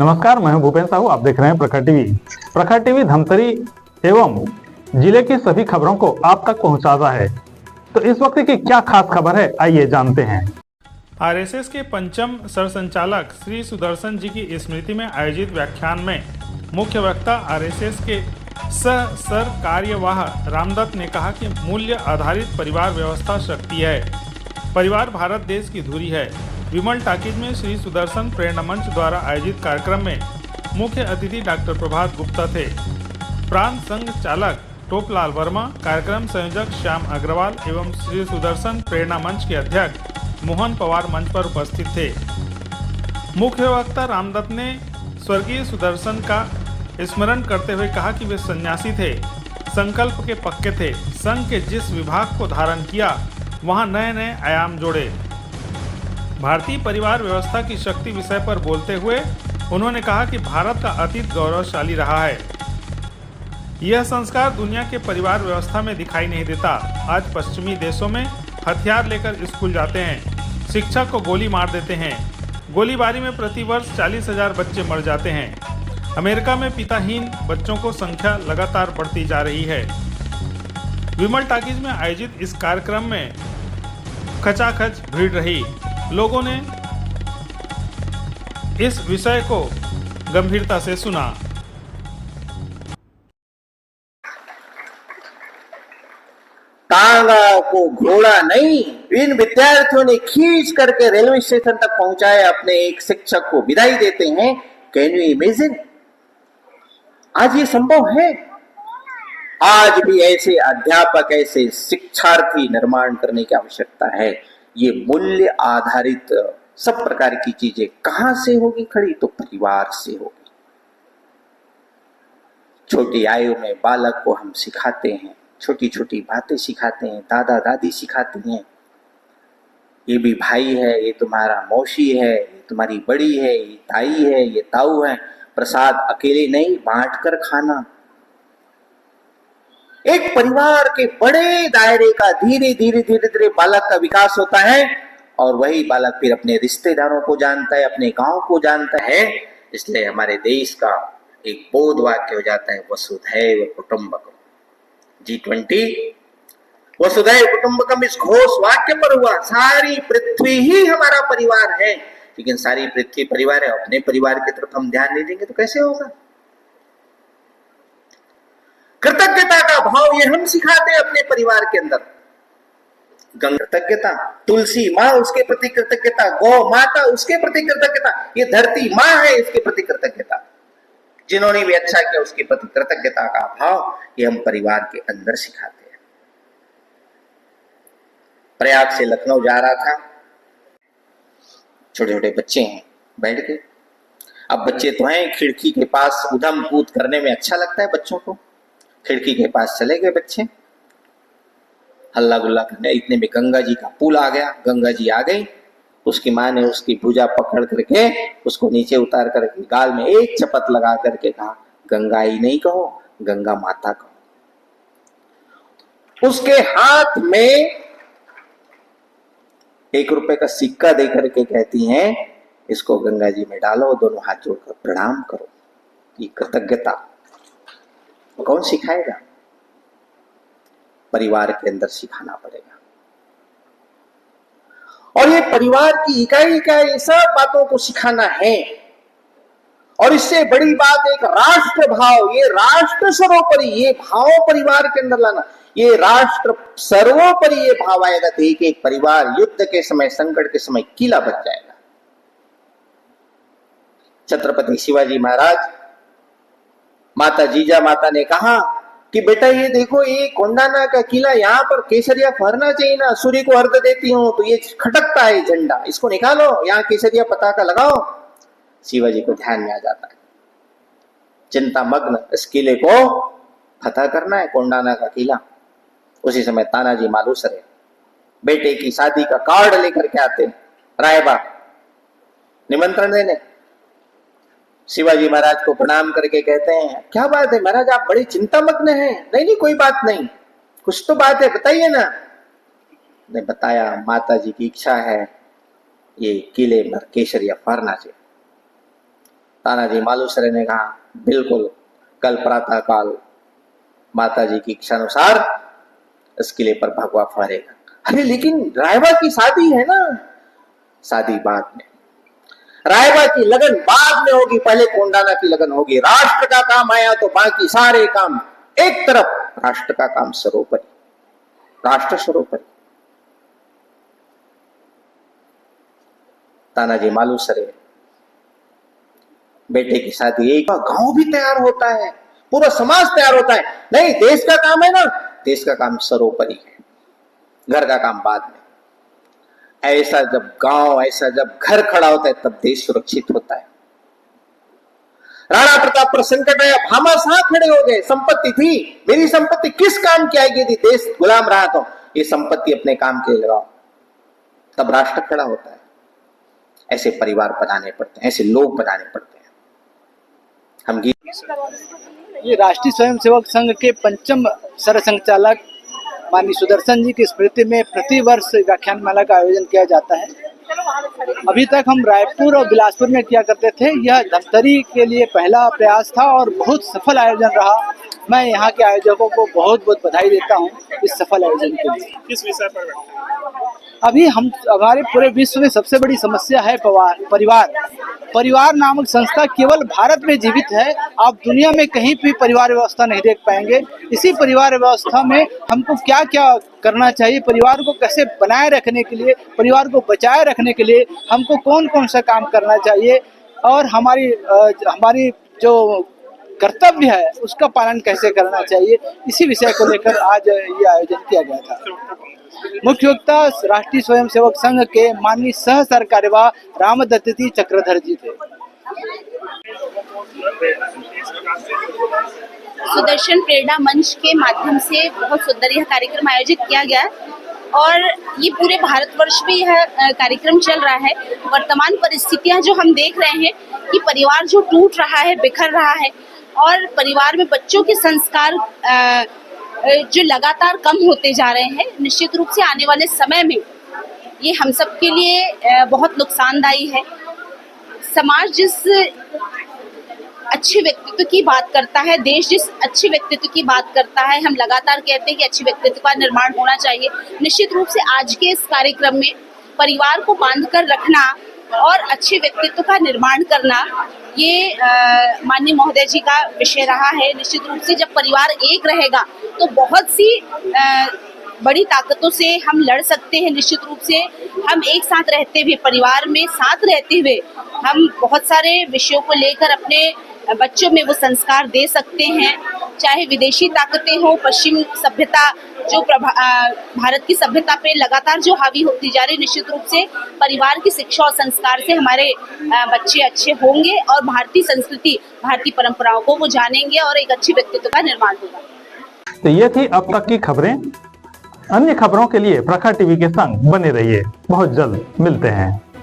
नमस्कार, मैं हूं भूपेन साहू। आप देख रहे हैं प्रखर टीवी। प्रखर टीवी धमतरी एवं जिले की सभी खबरों को आप तक पहुंचाता है। तो इस वक्त की क्या खास खबर है, आइए जानते हैं। आरएसएस के पंचम सरसंचालक श्री सुदर्शन जी की स्मृति में आयोजित व्याख्यान में मुख्य वक्ता आरएसएस के सह सर कार्यवाह रामदत्त ने कहा कि मूल्य आधारित परिवार व्यवस्था शक्ति है। परिवार भारत देश की धुरी है। विमल टाकीज में श्री सुदर्शन प्रेरणा मंच द्वारा आयोजित कार्यक्रम में मुख्य अतिथि डॉक्टर प्रभात गुप्ता थे। प्रांत संघ चालक टोपलाल वर्मा, कार्यक्रम संयोजक श्याम अग्रवाल एवं श्री सुदर्शन प्रेरणा मंच के अध्यक्ष मोहन पवार मंच पर उपस्थित थे। मुख्य वक्ता रामदत्त ने स्वर्गीय सुदर्शन का स्मरण करते हुए कहा कि वे सन्यासी थे, संकल्प के पक्के थे। संघ के जिस विभाग को धारण किया वहां नए नए आयाम जोड़े। भारतीय परिवार व्यवस्था की शक्ति विषय पर बोलते हुए उन्होंने कहा कि भारत का अतीत गौरवशाली रहा है। यह संस्कार दुनिया के परिवार व्यवस्था में दिखाई नहीं देता। आज पश्चिमी देशों में हथियार लेकर स्कूल जाते हैं, शिक्षक को गोली मार देते हैं। गोलीबारी में प्रतिवर्ष 40,000 बच्चे मर जाते हैं। अमेरिका में पिताहीन बच्चों को संख्या लगातार बढ़ती जा रही है। विमल टाकीज में आयोजित इस कार्यक्रम में खचाखच भीड़ रही। लोगों ने इस विषय को गंभीरता से सुना। तांगा को घोड़ा नहीं, इन विद्यार्थियों ने खींच करके रेलवे स्टेशन तक पहुंचाया। अपने एक शिक्षक को विदाई देते हैं। Can you imagine? आज ये संभव है? आज भी ऐसे अध्यापक, ऐसे शिक्षार्थी निर्माण करने की आवश्यकता है। ये मूल्य आधारित सब प्रकार की चीजें कहां से होगी खड़ी? तो परिवार से होगी। छोटी आयु में बालक को हम सिखाते हैं, छोटी छोटी बातें सिखाते हैं, दादा दादी सिखाती हैं। ये भी भाई है, ये तुम्हारा मौसी है, ये तुम्हारी बड़ी है, ये ताई है, ये ताऊ है। प्रसाद अकेले नहीं, बांट कर खाना। एक परिवार के बड़े दायरे का धीरे धीरे धीरे धीरे बालक का विकास होता है और वही बालक फिर अपने रिश्तेदारों को जानता है, अपने गांव को जानता है। इसलिए हमारे देश का एक बोध वाक्य हो जाता है, वसुधैव कुटुंबकम। G20 वसुधैव कुटुंबकम इस घोष वाक्य पर हुआ। सारी पृथ्वी ही हमारा परिवार है, लेकिन सारी पृथ्वी परिवार है, अपने परिवार की तरफ हम ध्यान नहीं देंगे तो कैसे होगा? कृतज्ञता का भाव ये हम सिखाते हैं अपने परिवार के अंदर। कृतज्ञता, तुलसी माँ उसके प्रति कृतज्ञता, गौ माता उसके प्रति कृतज्ञता, ये धरती माँ है इसके प्रति कृतज्ञता, जिन्होंने भी अच्छा किया उसके प्रति कृतज्ञता का भाव ये हम परिवार के अंदर सिखाते हैं। प्रयाग से लखनऊ जा रहा था, छोटे छोटे बच्चे हैं बैठ के। अब बच्चे तो हैं, खिड़की के पास उधम कूद करने में अच्छा लगता है बच्चों को। खिड़की के पास चले गए बच्चे, हल्ला गुल्ला करने। इतने में गंगा जी का पुल आ गया। गंगा जी आ गई, उसकी माँ ने उसकी भुजा पकड़ करके उसको नीचे उतार करके गाल में एक चपत लगा करके कहा, गंगा ही नहीं कहो, गंगा माता कहो। उसके हाथ में 1 रुपए का सिक्का दे करके कहती हैं, इसको गंगा जी में डालो, दोनों हाथ जोड़कर प्रणाम करो। ये कृतज्ञता कौन सिखाएगा? परिवार के अंदर सिखाना पड़ेगा। और ये परिवार की इकाई इकाई सब बातों को सिखाना है। और इससे बड़ी बात एक राष्ट्र भाव, ये राष्ट्र सर्वोपरि, ये भाव परिवार के अंदर लाना। ये राष्ट्र सर्वोपरि ये भाव आएगा तो एक एक परिवार युद्ध के समय, संकट के समय किला बच जाएगा। छत्रपति शिवाजी महाराज, माता जीजा माता ने कहा कि बेटा ये देखो, ये कोंडाना का किला, यहाँ पर केसरिया फहरना चाहिए ना, सूर्य को अर्घ देती हूँ तो ये खटकता है झंडा, इसको निकालो, यहाँ केसरिया पताका लगाओ। शिवाजी को ध्यान में आ जाता है, चिंता मग्न इस किले को फतह करना है, कोंडाना का किला। उसी समय तानाजी मालूसरे बेटे की शादी का कार्ड लेकर के आते रायबा निमंत्रण देने। शिवाजी महाराज को प्रणाम करके कहते हैं, क्या बात है महाराज, आप बड़ी चिंता मग्न हैं? नहीं नहीं कोई बात नहीं, कुछ तो बात है, बताइए ना। ने बताया, माता जी की इच्छा है ये किले पर केसरिया फहरना चाहिए। तानाजी मालुसरे ने कहा बिल्कुल कल प्रातः काल माता जी की इच्छा अनुसार इस किले पर भगवा फहरेगा। अरे लेकिन रायबा की शादी है ना, शादी बाद में, रायबा की लगन बाद में होगी, पहले कोंडाना की लगन होगी। राष्ट्र का काम आया तो बाकी सारे काम एक तरफ, राष्ट्र का काम सर्वोपरि, राष्ट्र सर्वोपरि। तानाजी मालुसरे बेटे की शादी, एक गांव भी तैयार होता है, पूरा समाज तैयार होता है। नहीं, देश का काम है ना, देश का काम सर्वोपरि है, घर का काम बाद में। ऐसा जब गांव, ऐसा जब घर खड़ा होता है तब देश सुरक्षित होता है। राणा प्रताप पर संकट आया, भामाशाह खड़े हो गए। संपत्ति थी, मेरी संपत्ति किस काम की आएगी थी, देश गुलाम रहा तो ये संपत्ति अपने काम के लिए लगाओ, तब राष्ट्र खड़ा होता है। ऐसे परिवार बनाने पड़ते हैं, ऐसे लोग बनाने पड़ते हैं। हम ये राष्ट्रीय स्वयंसेवक संघ के पंचम सरसंघचालक माननीय सुदर्शन जी की स्मृति में प्रतिवर्ष व्याख्यान माला का आयोजन किया जाता है। अभी तक हम रायपुर और बिलासपुर में किया करते थे, यह धमतरी के लिए पहला प्रयास था और बहुत सफल आयोजन रहा। मैं यहाँ के आयोजकों को बहुत बहुत बधाई देता हूँ इस सफल आयोजन के लिए। किस विषय पर? अभी हमारे पूरे विश्व में सबसे बड़ी समस्या है परिवार। परिवार नामक संस्था केवल भारत में जीवित है, आप दुनिया में कहीं भी परिवार व्यवस्था नहीं देख पाएंगे। इसी परिवार व्यवस्था में हमको क्या क्या करना चाहिए, परिवार को कैसे बनाए रखने के लिए, परिवार को बचाए रखने के लिए हमको कौन कौन सा काम करना चाहिए और हमारी जो कर्तव्य है उसका पालन कैसे करना चाहिए, इसी विषय को लेकर आज ये आयोजन किया गया था। मुख्य वक्ता राष्ट्रीय स्वयंसेवक संघ के माननीय सह सरकार्यवाह रामदत्ती चक्रधर जी थे। सुदर्शन प्रेरणा मंच के माध्यम से बहुत सुंदर यह कार्यक्रम आयोजित किया गया और ये पूरे भारतवर्ष में यह कार्यक्रम चल रहा है। वर्तमान परिस्थितियां जो हम देख रहे हैं कि परिवार जो टूट रहा है, बिखर रहा है और परिवार में बच्चों के संस्कार जो लगातार कम होते जा रहे हैं, निश्चित रूप से आने वाले समय में ये हम सब के लिए बहुत नुकसानदायी है। समाज जिस अच्छे व्यक्तित्व की बात करता है, देश जिस अच्छे व्यक्तित्व की बात करता है, हम लगातार कहते हैं कि अच्छे व्यक्तित्व का निर्माण होना चाहिए। निश्चित रूप से आज के इस कार्यक्रम में परिवार को बांध कर रखना और अच्छे व्यक्तित्व का निर्माण करना, ये माननीय महोदय जी का विषय रहा है। निश्चित रूप से जब परिवार एक रहेगा तो बहुत सी बड़ी ताकतों से हम लड़ सकते हैं। निश्चित रूप से हम एक साथ रहते हुए, परिवार में साथ रहते हुए हम बहुत सारे विषयों को लेकर अपने बच्चों में वो संस्कार दे सकते हैं। चाहे विदेशी ताकतें हो, पश्चिम सभ्यता जो भारत की सभ्यता पे लगातार जो हावी होती जा रही, निश्चित रूप से परिवार की शिक्षा और संस्कार से हमारे बच्चे अच्छे होंगे और भारतीय संस्कृति, भारतीय परंपराओं को वो जानेंगे और एक अच्छे व्यक्तित्व का निर्माण होगा। तो ये थी अब तक की खबरें। अन्य खबरों के लिए प्रखर टीवी के संग बने रहिए। बहुत जल्द मिलते हैं।